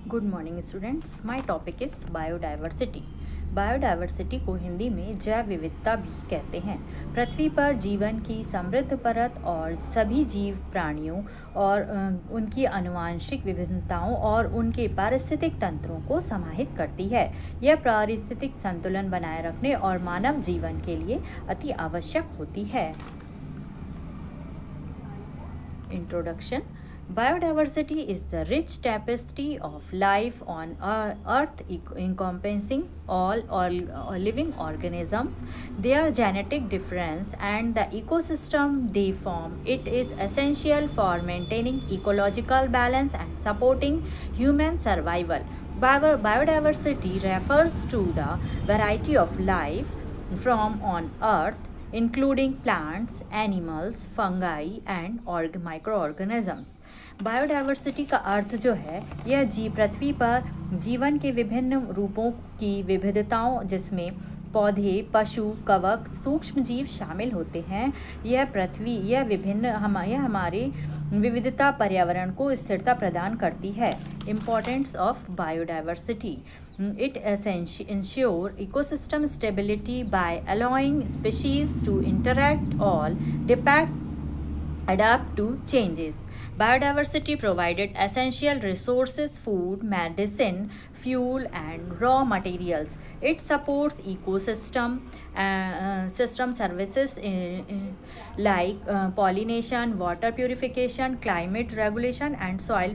Good morning students, my topic is biodiversity. Biodiversity को हिंदी में जैव विविधता भी कहते हैं। पृथ्वी पर जीवन की समृद्ध परत और सभी जीव प्राणियों और उनकी आनुवंशिक विभिन्नताओं और उनके पारिस्थितिक तंत्रों को समाहित करती है। यह पारिस्थितिक संतुलन बनाए रखने और मानव जीवन के लिए अति आवश्यक होती है। Introduction. Biodiversity is the rich tapestry of life on Earth encompassing all living organisms, their genetic difference and the ecosystem they form. It is essential for maintaining ecological balance and supporting human survival. Biodiversity refers to the variety of life from on Earth, including plants, animals, fungi and microorganisms. Biodiversity का अर्थ जो है यह पृथ्वी पर जीवन के विभिन्न रूपों की विविधताओं जिसमें पौधे, पशु, कवक, सूक्ष्म जीव शामिल होते हैं। यह हमारी विविधता पर्यावरण को स्थिरता प्रदान करती है। Importance of biodiversity. It ensure ecosystem stability by allowing species to interact, adapt to changes. Biodiversity provided essential resources, food, medicine, fuel and raw materials. It supports ecosystem system services like pollination, water purification, climate regulation and soil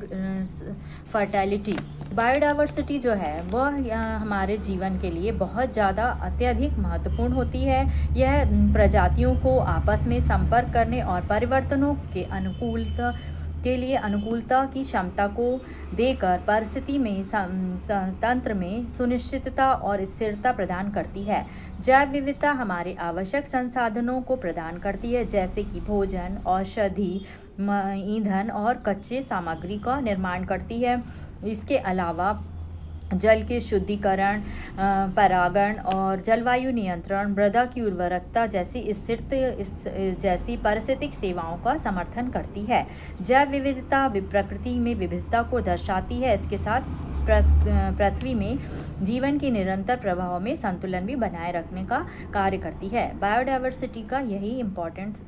fertility. Biodiversity जो है वह हमारे जीवन के लिए बहुत ज़्यादा अत्यधिक महत्वपूर्ण होती है। यह प्रजातियों को आपस में संपर्क करने और परिवर्तनों के अनुकूलता की क्षमता को देकर परिस्थिति में तंत्र में सुनिश्चितता और स्थिरता प्रदान करती है। जैव विविधता हमारे आवश्यक संसाधनों को प्रदान करती है, जैसे कि भोजन, औषधि, ईंधन और कच्चे सामग्री का निर्माण करती है। इसके अलावा जल के शुद्धिकरण, परागण और जलवायु नियंत्रण, मृदा की उर्वरकता जैसी पारिस्थितिक सेवाओं का समर्थन करती है। जैव विविधता प्रकृति में विविधता को दर्शाती है। इसके साथ पृथ्वी में जीवन के निरंतर प्रभाव में संतुलन भी बनाए रखने का कार्य करती है। बायोडाइवर्सिटी का यही इम्पोर्टेंस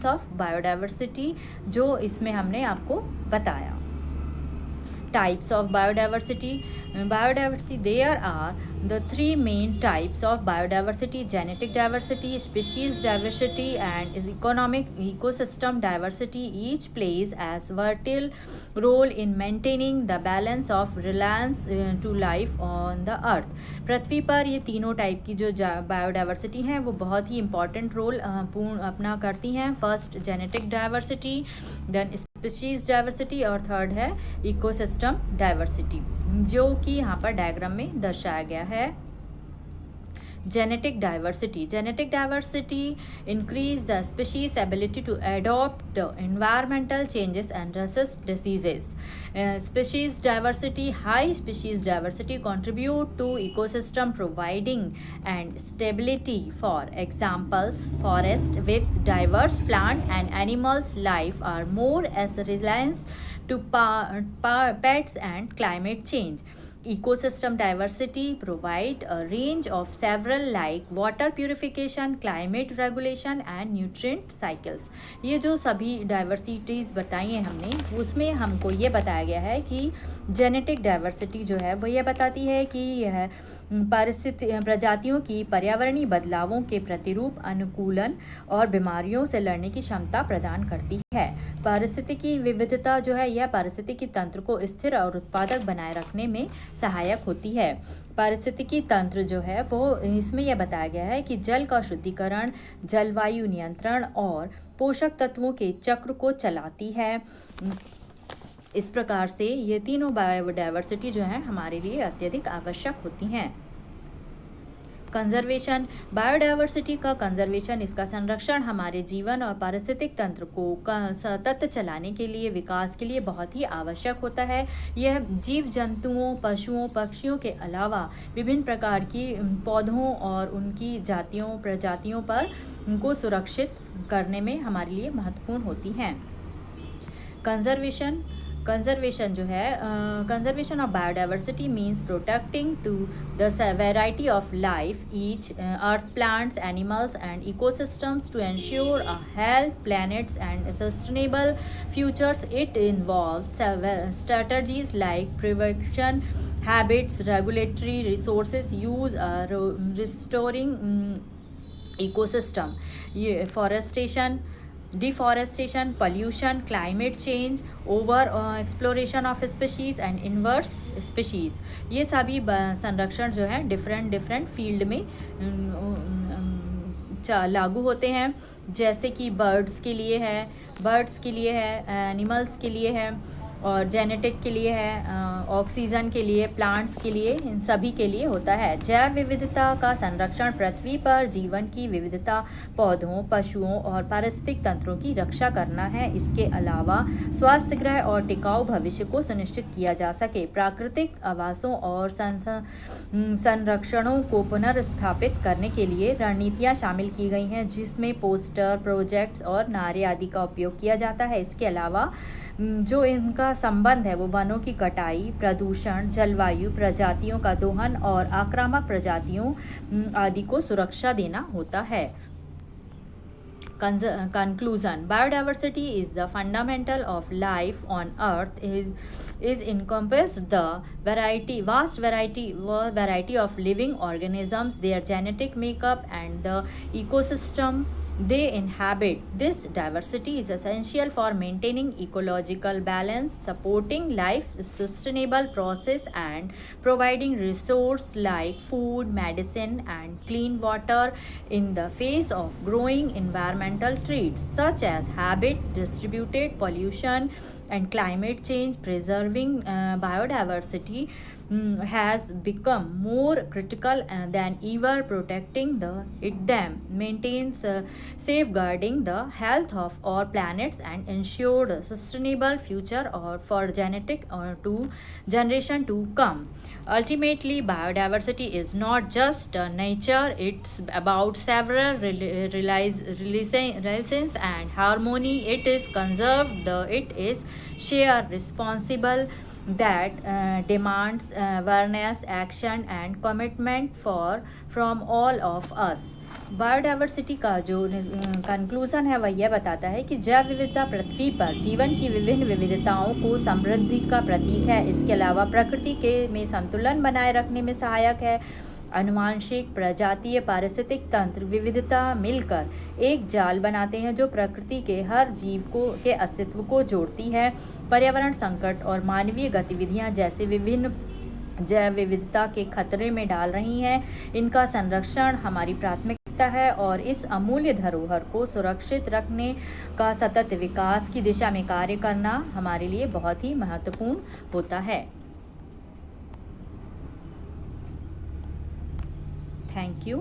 ऑफ बायोडाइवर्सिटी जो इसमें हमने आपको बताया। Types of biodiversity. There are the three main types of biodiversity: genetic diversity, species diversity and economic ecosystem diversity. Each plays as vital role in maintaining the balance of reliance to life on the earth. पृथ्वी पर ये तीनों type की जो biodiversity हैं वो बहुत ही important role अपना करती हैं। First genetic diversity, then species diversity और थर्ड है इकोसिस्टम डाइवर्सिटी, जो कि यहाँ पर डायग्राम में दर्शाया गया है। Genetic diversity increase the species ability to adopt the environmental changes and resist diseases. High species diversity contribute to ecosystem providing and stability. For examples, forest with diverse plant and animals life are more as resilient to pests and climate change. Ecosystem diversity provide a range of several like water purification, climate regulation and nutrient cycles. ये जो सभी diversities बताई हैं हमने, उसमें हमको ये बताया गया है कि जेनेटिक डाइवर्सिटी जो है वो ये बताती है कि यह प्रजातियों की पर्यावरणीय बदलावों के प्रतिरूप, अनुकूलन और बीमारियों से लड़ने की क्षमता प्रदान करती है। पारिस्थितिकी विविधता जो है यह पारिस्थितिकी तंत्र को स्थिर और उत्पादक बनाए रखने में सहायक होती है। पारिस्थितिकी तंत्र जो है वो इसमें यह बताया गया है कि जल का शुद्धिकरण, जलवायु नियंत्रण और पोषक तत्वों के चक्र को चलाती है। इस प्रकार से ये तीनों बायोडाइवर्सिटी जो है हमारे लिए अत्यधिक आवश्यक होती हैं। कंजर्वेशन. बायोडाइवर्सिटी का कंजर्वेशन, इसका संरक्षण हमारे जीवन और पारिस्थितिक तंत्र को सतत चलाने के लिए, विकास के लिए बहुत ही आवश्यक होता है। यह जीव जंतुओं, पशुओं, पक्षियों के अलावा विभिन्न प्रकार की पौधों और उनकी प्रजातियों पर उनको सुरक्षित करने में हमारे लिए महत्वपूर्ण होती हैं। कंजर्वेशन कंजर्वेशन जो है, conservation of biodiversity means protecting to the variety of life each earth plants animals and ecosystems to ensure a health planets and sustainable futures. It involves several strategies like prevention, habits, regulatory resources use, restoring ecosystem, forestation, deforestation, pollution, climate change, over exploration of species and inverse species. ये सभी संरक्षण जो है different field में लागू होते हैं, जैसे कि बर्ड्स के लिए है, एनिमल्स के लिए है, और जेनेटिक के लिए है, ऑक्सीजन के लिए, प्लांट्स के लिए, इन सभी के लिए होता है। जैव विविधता का संरक्षण पृथ्वी पर जीवन की विविधता, पौधों, पशुओं और पारिस्थितिक तंत्रों की रक्षा करना है। इसके अलावा स्वास्थ्य ग्रह और टिकाऊ भविष्य को सुनिश्चित किया जा सके। प्राकृतिक आवासों और संरक्षणों को पुनर्स्थापित करने के लिए रणनीतियाँ शामिल की गई हैं, जिसमें पोस्टर, प्रोजेक्ट्स और नारे आदि का उपयोग किया जाता है। इसके अलावा जो इनका संबंध है वो वनों की कटाई, प्रदूषण, जलवायु, प्रजातियों का दोहन और आक्रामक प्रजातियों आदि को सुरक्षा देना होता है। Conclusion: biodiversity is the fundamental of life on earth. Is encompassed the vast variety of living organisms, their genetic makeup and the ecosystem they inhabit. This diversity is essential for maintaining ecological balance, supporting life sustainable process and providing resources like food, medicine and clean water in the face of growing environmental threats such as habit, distributed pollution and climate change. Preserving biodiversity has become more critical than ever. Protecting them maintains safeguarding the health of our planets and ensure a sustainable future or for generation to come. Ultimately, biodiversity is not just nature, it's about several relations and harmony. It is conserved, it is shared, responsible, that demands awareness, action and commitment from all of us. Biodiversity का जो conclusion है वह यह बताता है कि जैव विविधता पृथ्वी पर जीवन की विभिन्न विविधताओं को समृद्धि का प्रतीक है। इसके अलावा प्रकृति में संतुलन बनाए रखने में सहायक है। आनुवंशिक, प्रजातीय, पारिस्थितिक तंत्र विविधता मिलकर एक जाल बनाते हैं जो प्रकृति के हर जीव के अस्तित्व को जोड़ती है। पर्यावरण संकट और मानवीय गतिविधियां जैसे विभिन्न जैव विविधता के खतरे में डाल रही हैं। इनका संरक्षण हमारी प्राथमिकता है और इस अमूल्य धरोहर को सुरक्षित रखने का सतत विकास की दिशा में कार्य करना हमारे लिए बहुत ही महत्वपूर्ण होता है। Thank you.